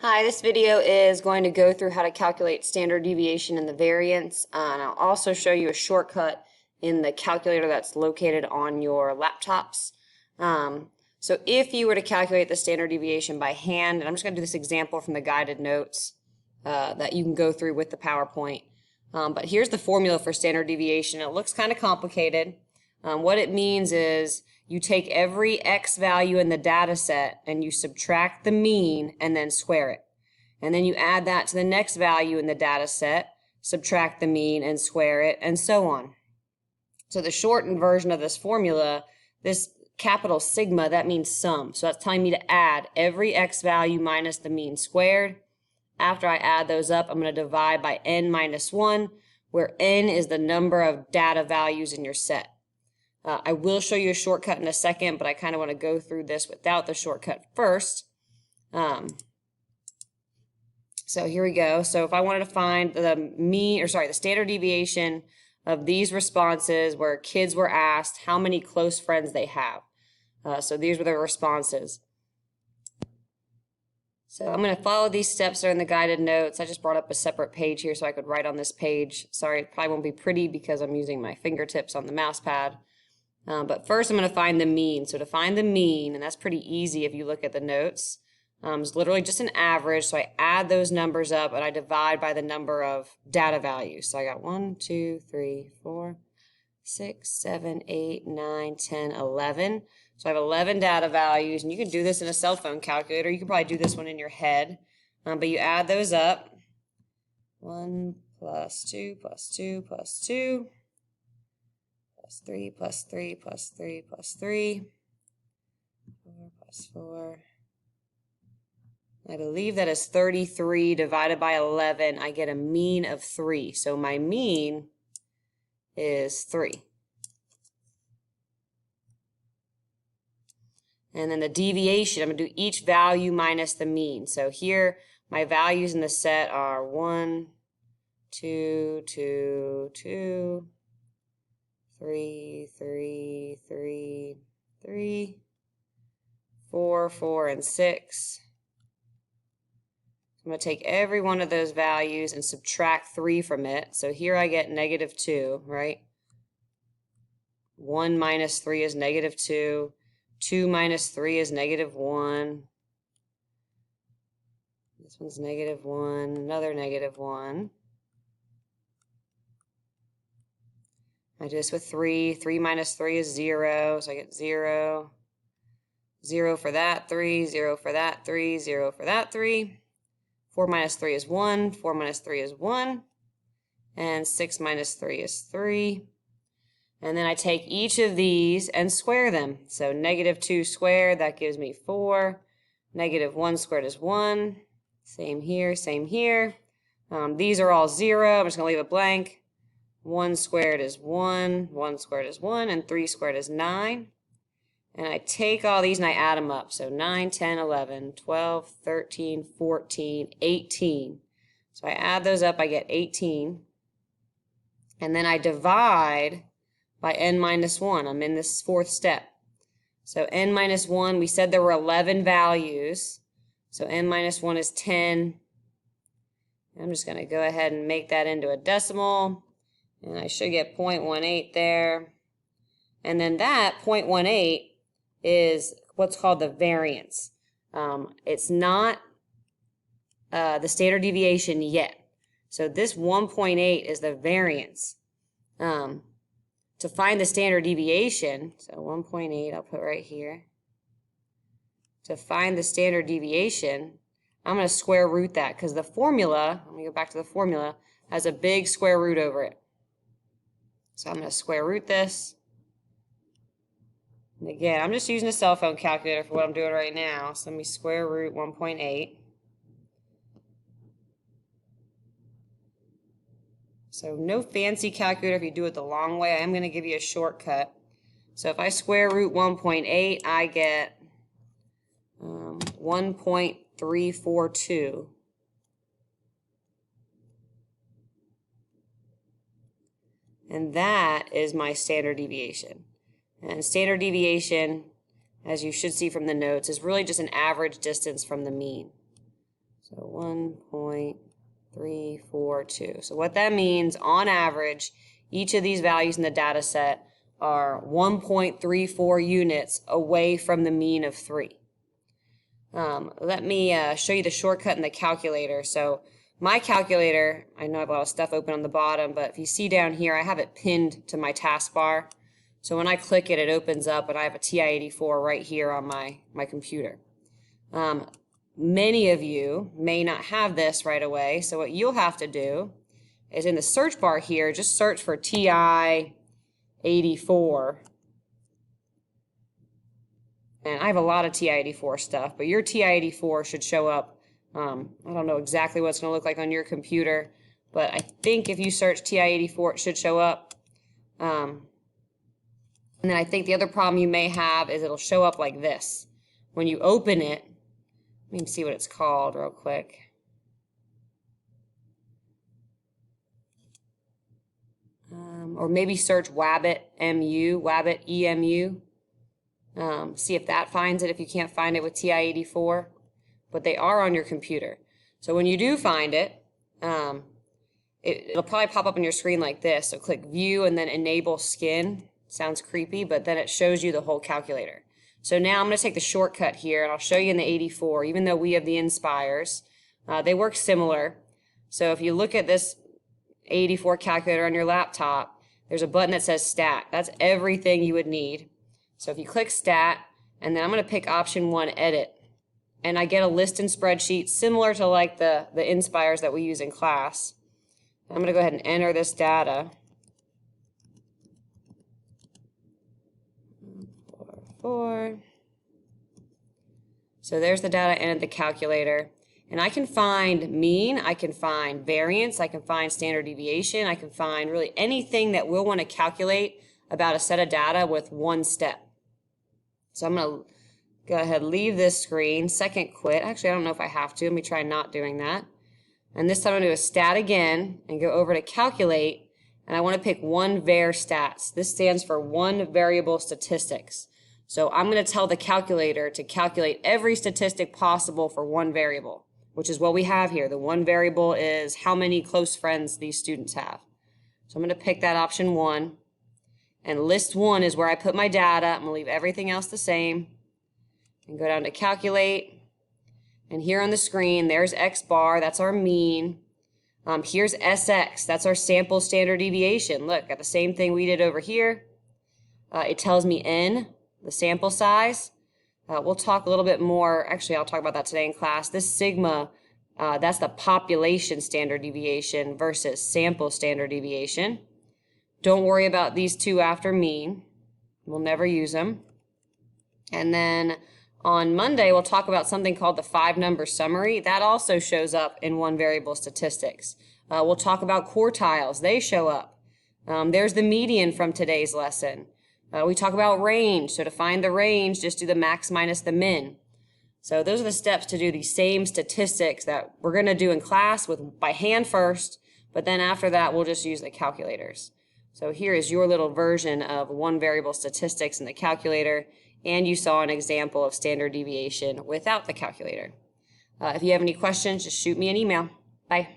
Hi, this video is going to go through how to calculate standard deviation and the variance, and I'll also show you a shortcut in the calculator that's located on your laptops. So if you were to calculate the standard deviation by hand, and I'm just going to do this example from the guided notes that you can go through with the PowerPoint. But here's the formula for standard deviation. It looks kind of complicated. What it means is you take every x value in the data set and you subtract the mean and then square it. And then you add that to the next value in the data set, subtract the mean and square it, and so on. So the shortened version of this formula, this capital sigma, that means sum. So that's telling me to add every x value minus the mean squared. After I add those up, I'm going to divide by n minus 1, where n is the number of data values in your set. I will show you a shortcut in a second, but I kind of want to go through this without the shortcut first. So here we go. So if I wanted to find the standard deviation of these responses where kids were asked how many close friends they have. So these were the responses. So I'm going to follow these steps that are in the guided notes. I just brought up a separate page here so I could write on this page. Sorry, it probably won't be pretty because I'm using my fingertips on the mouse pad. But first I'm going to find the mean. So to find the mean, and that's pretty easy if you look at the notes, it's literally just an average. So I add those numbers up and I divide by the number of data values. So I got 1, 2, 3, 4, 6, 7, 8, 9, 10, 11. So I have 11 data values, and you can do this in a cell phone calculator. You can probably do this one in your head, but you add those up. 1 plus 2 plus 2 plus 2. Plus 3 plus 3 plus 3 plus 3, 4 plus 4. I believe that is 33 divided by 11. I get a mean of 3. So my mean is 3. And then the deviation, I'm going to do each value minus the mean. So here my values in the set are 1, 2, 2, 2. 3, 3, 3, 3, 4, 4, and 6. I'm going to take every one of those values and subtract 3 from it. So here I get negative 2, right? 1 minus 3 is negative 2. 2 minus 3 is negative 1. This one's negative 1, another negative 1. I do this with 3. 3 minus 3 is 0, so I get 0. 0 for that 3, 0 for that 3, 0 for that 3. 4 minus 3 is 1, 4 minus 3 is 1. And 6 minus 3 is 3. And then I take each of these and square them. So negative 2 squared, that gives me 4. Negative 1 squared is 1. Same here, same here. These are all 0. I'm just going to leave it blank. 1 squared is 1, 1 squared is 1, and 3 squared is 9. And I take all these and I add them up. So 9, 10, 11, 12, 13, 14, 18. So I add those up, I get 18. And then I divide by n minus 1. I'm in this fourth step. So n minus 1, we said there were 11 values. So n minus 1 is 10. I'm just going to go ahead and make that into a decimal. And I should get 0.18 there. And then that 0.18 is what's called the variance. It's not the standard deviation yet. So this 1.8 is the variance. To find the standard deviation, so 1.8 I'll put right here. To find the standard deviation, I'm going to square root that because the formula, let me go back to the formula, has a big square root over it. So I'm going to square root this. And again, I'm just using a cell phone calculator for what I'm doing right now. So let me square root 1.8. So no fancy calculator if you do it the long way. I am going to give you a shortcut. So if I square root 1.8, I get 1.342. And that is my standard deviation. And standard deviation, as you should see from the notes, is really just an average distance from the mean. So 1.342. So what that means, on average, each of these values in the data set are 1.34 units away from the mean of 3. Let me show you the shortcut in the calculator. So my calculator, I know I have a lot of stuff open on the bottom, but if you see down here, I have it pinned to my taskbar. So when I click it, it opens up, and I have a TI-84 right here on my computer. Many of you may not have this right away, so what you'll have to do is in the search bar here, just search for TI-84. And I have a lot of TI-84 stuff, but your TI-84 should show up. I don't know exactly what it's going to look like on your computer, but I think if you search TI-84, it should show up. And then I think the other problem you may have is it'll show up like this. When you open it, let me see what it's called real quick. Or maybe search Wabbit MU, Wabbit EMU. See if that finds it if you can't find it with TI-84. But they are on your computer. So when you do find it, it'll probably pop up on your screen like this. So click View and then Enable Skin. Sounds creepy, but then it shows you the whole calculator. So now I'm going to take the shortcut here, and I'll show you in the 84, even though we have the Inspires. They work similar. So if you look at this 84 calculator on your laptop, there's a button that says Stat. That's everything you would need. So if you click Stat, and then I'm going to pick option 1, Edit, and I get a list and spreadsheet similar to like the Inspires that we use in class. I'm going to go ahead and enter this data. 4. So there's the data in the calculator. And I can find mean, I can find variance, I can find standard deviation, I can find really anything that we'll want to calculate about a set of data with one step. So I'm going to go ahead and leave this screen, second quit. Actually, I don't know if I have to. Let me try not doing that. And this time I'm going to do a stat again and go over to calculate, and I want to pick one var stats. This stands for one variable statistics. So I'm going to tell the calculator to calculate every statistic possible for one variable, which is what we have here. The one variable is how many close friends these students have. So I'm going to pick that option 1. And list 1 is where I put my data. I'm going to leave everything else the same. And go down to calculate. And here on the screen, there's X bar. That's our mean. Here's SX. That's our sample standard deviation. Look, got the same thing we did over here. It tells me N, the sample size. We'll talk a little bit more. Actually, I'll talk about that today in class. This sigma, that's the population standard deviation versus sample standard deviation. Don't worry about these two after mean. We'll never use them. And then on Monday, we'll talk about something called the 5-number summary. That also shows up in one variable statistics. We'll talk about quartiles. They show up. There's the median from today's lesson. We talk about range. So to find the range, just do the max minus the min. So those are the steps to do the same statistics that we're going to do in class by hand first, but then after that, we'll just use the calculators. So here is your little version of one variable statistics in the calculator, and you saw an example of standard deviation without the calculator. If you have any questions, just shoot me an email. Bye.